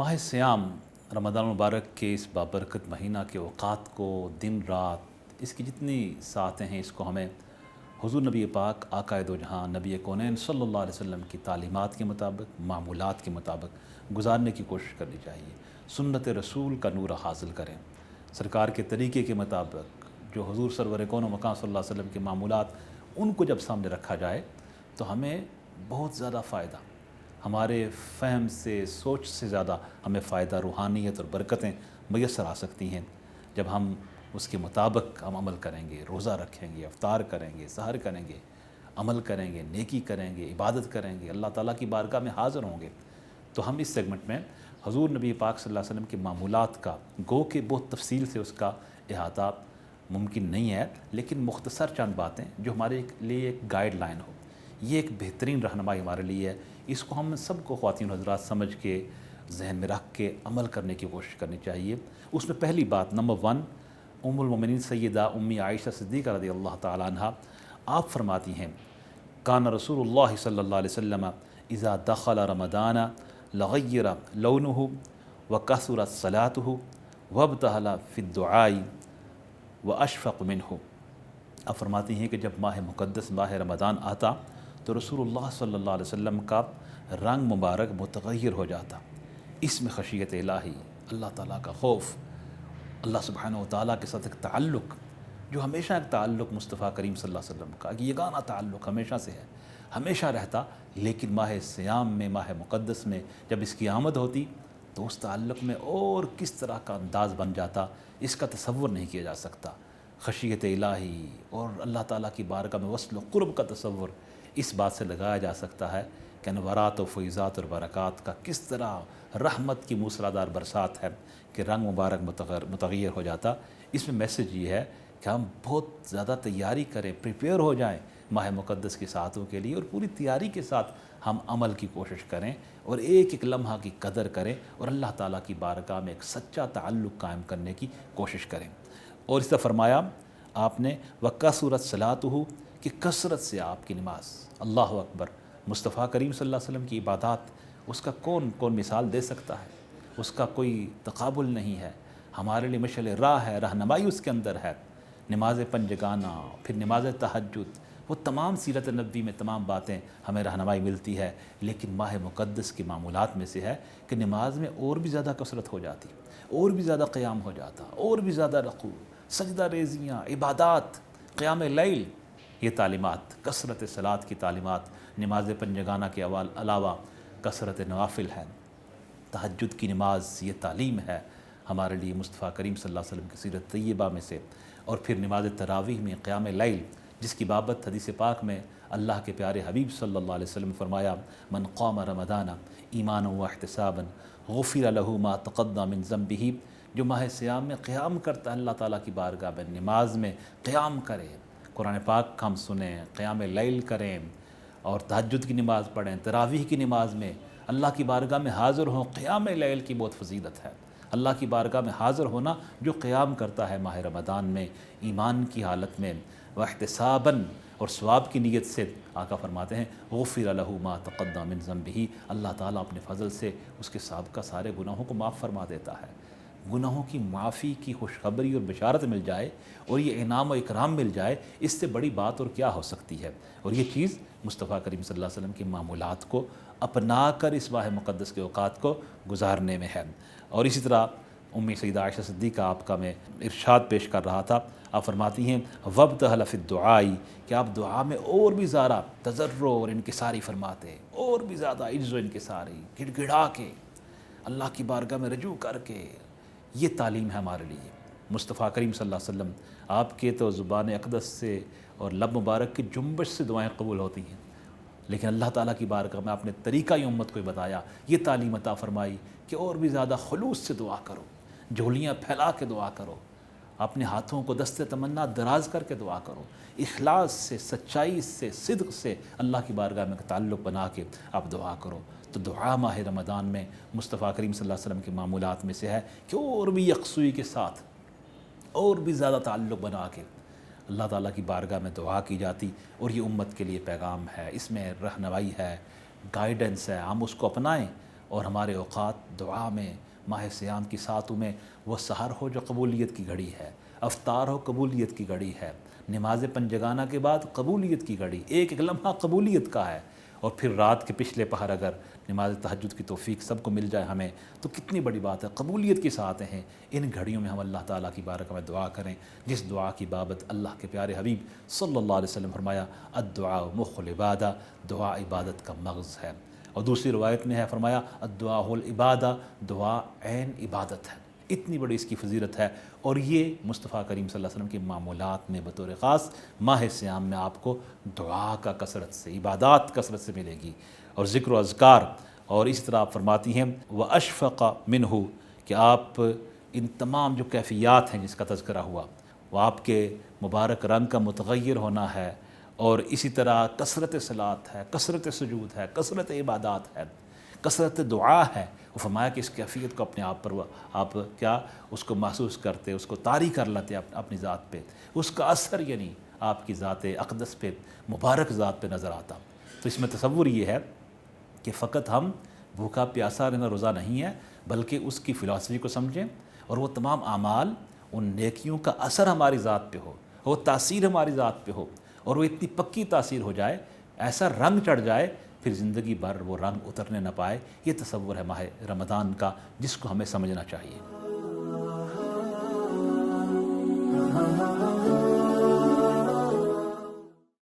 माह सियाम रमज़ान मुबारक के इस बाबरकत महीना के औक़ात को, दिन रात, इसकी जितनी सातें हैं, इसको हमें हुज़ूर नबी पाक आक़ाए दो जहां नबी कौनैन सल्लल्लाहु अलैहि वसल्लम की तालीमात के मुताबिक, मामूलात के मुताबिक गुजारने की कोशिश करनी चाहिए। सुन्नत रसूल का नूर हासिल करें, सरकार के तरीक़े के मुताबिक जो हुज़ूर सरवर कौन मकाम सल्लल्लाहु अलैहि वसल्लम के मामूलात, उनको जब सामने रखा जाए तो हमें बहुत ज़्यादा फ़ायदा, हमारे फ़हम से, सोच से ज़्यादा हमें फ़ायदा, रूहानियत और बरकतें मैसर आ सकती हैं जब हम उसके मुताबिक हम अमल करेंगे, रोज़ा रखेंगे, इफ्तार करेंगे, सहर करेंगे, अमल करेंगे, नेकी करेंगे, इबादत करेंगे, अल्लाह ताला की बारगाह में हाज़िर होंगे। तो हम इस सेगमेंट में हुज़ूर नबी पाक सल्लल्लाहु अलैहि वसल्लम के मामूलात का गो के बहुत तफसील से उसका अहाता मुमकिन नहीं है, लेकिन मुख्तसर चंद बातें जो हमारे लिए एक गाइडलाइन हो, ये एक बेहतरीन रहनुमाई हमारे लिए है। इसको हम सबको ख़वातीन हज़रात समझ के, जहन में रख के अमल करने की कोशिश करनी चाहिए। उसमें पहली बात नंबर 1, उम्मुल मोमिनीन सय्यदा उम्मी आयशा सिद्दीक़ा रज़ियल्लाहु तआला अन्हा, आप फरमाती हैं, कान रसूलुल्लाह सल्लल्लाहु अलैहि वसल्लम इज़ा दख़ल रमज़ान लगय्यरा लौनुहु व कसरत सलातुहु वब्तहला फ़िद्दुआई व अशफ़क़ मिन्हु। आप फरमाती हैं कि जब माह मुक़द्दस माह रमज़ान आता तो रसूलुल्लाह सल्लल्लाहु अलैहि वसल्लम का रंग मुबारक मुतग़य्यर हो जाता। इसमें खशियत इलाही, अल्लाह ताला का खौफ, अल्लाह सुब्हानहु व तआला के साथ एक ताल्लुक़, जो हमेशा एक ताल्लुक़ मुस्तफ़ा करीम सल्लल्लाहु अलैहि वसल्लम का यगाना ताल्लुक़ हमेशा से है, हमेशा रहता। लेकिन माह सियाम में, माह मुक़द्दस में जब इसकी आमद होती तो उस ताल्लुक़ में और किस तरह का अंदाज़ बन जाता, इसका तसव्वुर नहीं किया जा सकता। खशियत इलाही और अल्लाह ताला की बारगाह में वस्ल क़ुर्ब का तसव्वुर इस बात से लगाया जा सकता है कि अनवारात और फ़ैज़ात और बरक़ात का किस तरह रहमत की मूसलाधार बरसात है कि रंग मुबारक मुतग़य्यर हो जाता। इसमें मैसेज ये है कि हम बहुत ज़्यादा तैयारी करें, प्रिपेयर हो जाएं माह मुक़द्दस की सातों के लिए, और पूरी तैयारी के साथ हम अमल की कोशिश करें और एक एक लम्हा की कदर करें और अल्लाह ताला की बारगाह में एक सच्चा ताल्लुक़ कायम करने की कोशिश करें। और इस तरह फरमाया आपने वक़्क़सूरत सलातुहु, कि कसरत से आपकी नमाज, अल्लाह अकबर, मुस्तफ़ा करीम सल्लल्लाहु अलैहि वसल्लम की इबादत, उसका कौन कौन मिसाल दे सकता है, उसका कोई तक़ाबुल नहीं है। हमारे लिए मशअल राह है, रहनुमाई उसके अंदर है। नमाज पंजगाना, फिर नमाज तहज्जुद, वो तमाम सीरत नबी में तमाम बातें हमें रहनुमाई मिलती है। लेकिन माह मुक़द्दस के मामूलात में से है कि नमाज में और भी ज़्यादा कसरत हो जाती, और भी ज़्यादा क़याम हो जाता, और भी ज़्यादा रकू, सजदा रेज़ियाँ, इबादत, क़याम लैल, ये तालीमात, कसरत सलात की तालीमात, नमाज पंजगाना के अलावा कसरत नवाफिल है, तहज्जुद की नमाज, ये तालीम है हमारे लिए मुस्तफ़ा करीम सल्लल्लाहु अलैहि वसल्लम की सीरत तय्यबा में से। और फिर नमाज तरावीह में क़याम लैल, जिसकी बाबत हदीस पाक में अल्लाह के प्यारे हबीब सल्लल्लाहु अलैहि वसल्लम ने फरमाया, मन क़ाम रमज़ान ईमानन व इहतिसाबन गुफ़िर लहू मा तक़द्दम मिन ज़ंबिही, जो माह सियाम में क़याम करता है अल्लाह ताला की बारगाह में, नमाज में क़याम करे, कुरान पाक हम सुने, क़याम लैल करें और तहज्जुद की नमाज़ पढ़ें, तरावीह की नमाज़ में अल्लाह की बारगाह में हाज़िर हों। क़याम लैल की बहुत फजीलत है, अल्लाह की बारगाह में हाज़िर होना जो क़याम करता है माह रमज़ान में ईमान की हालत में व इहतिसाबन, और सवाब की नीयत से, आका फरमाते हैं गुफ़िर लहू मा तक़द्दम मिन ज़ंबिही, अल्लाह ताला अपने फ़ज़ल से उसके साबिक़ा सारे गुनाहों को माफ़ फरमा देता है। गुनाहों की माफ़ी की खुशखबरी और बशारत मिल जाए और ये इनाम और इकराम मिल जाए, इससे बड़ी बात और क्या हो सकती है। और ये चीज़ मुस्तफ़ा करीम सल्लल्लाहु अलैहि वसल्लम के मामूलात को अपना कर इस माह मुक़द्दस के औक़ात को गुजारने में है। और इसी तरह उम्मी सय्यदा आयशा सिद्दीक़ा आपका मैं इरशाद पेश कर रहा था, आप फरमाती हैं वब्तहला फ़िद्दुआई, कि आप दुआ में और भी ज़्यादा तज़र्रो और इनकिसारी फरमाते, और भी ज़्यादा इज्ज़ो इनकिसारी, गिड़गिड़ा के अल्लाह की बारगाह में रजू करके। ये तालीम है हमारे लिए। मुस्तफ़ा करीम सल्लल्लाहु अलैहि वसल्लम आपके तो ज़ुबान अक़दस से और लब मुबारक की जुम्बश से दुआएं कबूल होती हैं, लेकिन अल्लाह ताला की बारगाह में आपने तरीक़ा ही उम्मत को बताया, ये तालीम अता फ़रमाई कि और भी ज़्यादा खुलूस से दुआ करो, झोलियाँ फैला के दुआ करो, अपने हाथों को दस्ते तमन्ना दराज करके दुआ करो, इखलास से, सच्चाई से, सिद्क़ से अल्लाह की बारगाह में ताल्लुक़ बना के आप दुआ करो। तो दुआ माह रमज़ान में मुस्तफ़ा करीम सल्लल्लाहु अलैहि वसल्लम के मामूलात में से है कि और भी यकसुई के साथ और भी ज़्यादा ताल्लुक़ बना के अल्लाह ताला की बारगाह में दुआ की जाती। और ये उम्मत के लिए पैगाम है, इसमें रहनुमाई है, गाइडेंस है, हम उसको अपनाएं اور ہمارے اوقات دعا میں، ماہ صیام کی ساتوں میں وہ سحر ہو جو قبولیت کی گھڑی ہے، افطار ہو قبولیت کی گھڑی ہے، نماز پنجگانہ کے بعد قبولیت کی گھڑی، ایک ایک لمحہ قبولیت کا ہے، اور پھر رات کے پچھلے پہر اگر نماز تہجد کی توفیق سب کو مل جائے ہمیں تو کتنی بڑی بات ہے، قبولیت کی ساتیں ہیں۔ ان گھڑیوں میں ہم اللہ تعالیٰ کی بارگاہ میں دعا کریں، جس دعا کی بابت اللہ کے پیارے حبیب صلی اللہ علیہ وسلم فرمایا الدعاء مخ العبادہ، دعا عبادت کا مغز ہے، اور دوسری روایت میں ہے فرمایا الدعاء العبادہ، دعا عین عبادت ہے۔ اتنی بڑی اس کی فضیلت ہے، اور یہ مصطفیٰ کریم صلی اللہ علیہ وسلم کے معمولات میں بطور خاص ماہ صیام میں آپ کو دعا کا کثرت سے، عبادات کثرت سے ملے گی، اور ذکر و اذکار۔ اور اس طرح آپ فرماتی ہیں وَأَشْفَقَ مِنْهُ، کہ آپ ان تمام جو کیفیات ہیں جس کا تذکرہ ہوا، وہ آپ کے مبارک رنگ کا متغیر ہونا ہے، اور اسی طرح کثرت صلاۃ ہے، کثرت سجود ہے، کثرت عبادات ہے، کثرت دعا ہے۔ وہ فرمایا کہ اس کیفیت کو اپنے آپ پر آپ کیا اس کو محسوس کرتے، اس کو طاری کر لیتے اپنی ذات پہ، اس کا اثر یعنی آپ کی ذات اقدس پہ، مبارک ذات پہ نظر آتا۔ تو اس میں تصور یہ ہے کہ فقط ہم بھوکا پیاسا رہنا روزہ نہیں ہے، بلکہ اس کی فلاسفی کو سمجھیں، اور وہ تمام اعمال ان نیکیوں کا اثر ہماری ذات پہ ہو، وہ تاثیر ہماری ذات پہ ہو، اور وہ اتنی پکی تاثیر ہو جائے، ایسا رنگ چڑھ جائے، پھر زندگی بھر وہ رنگ اترنے نہ پائے۔ یہ تصور ہے ماہ رمضان کا، جس کو ہمیں سمجھنا چاہیے۔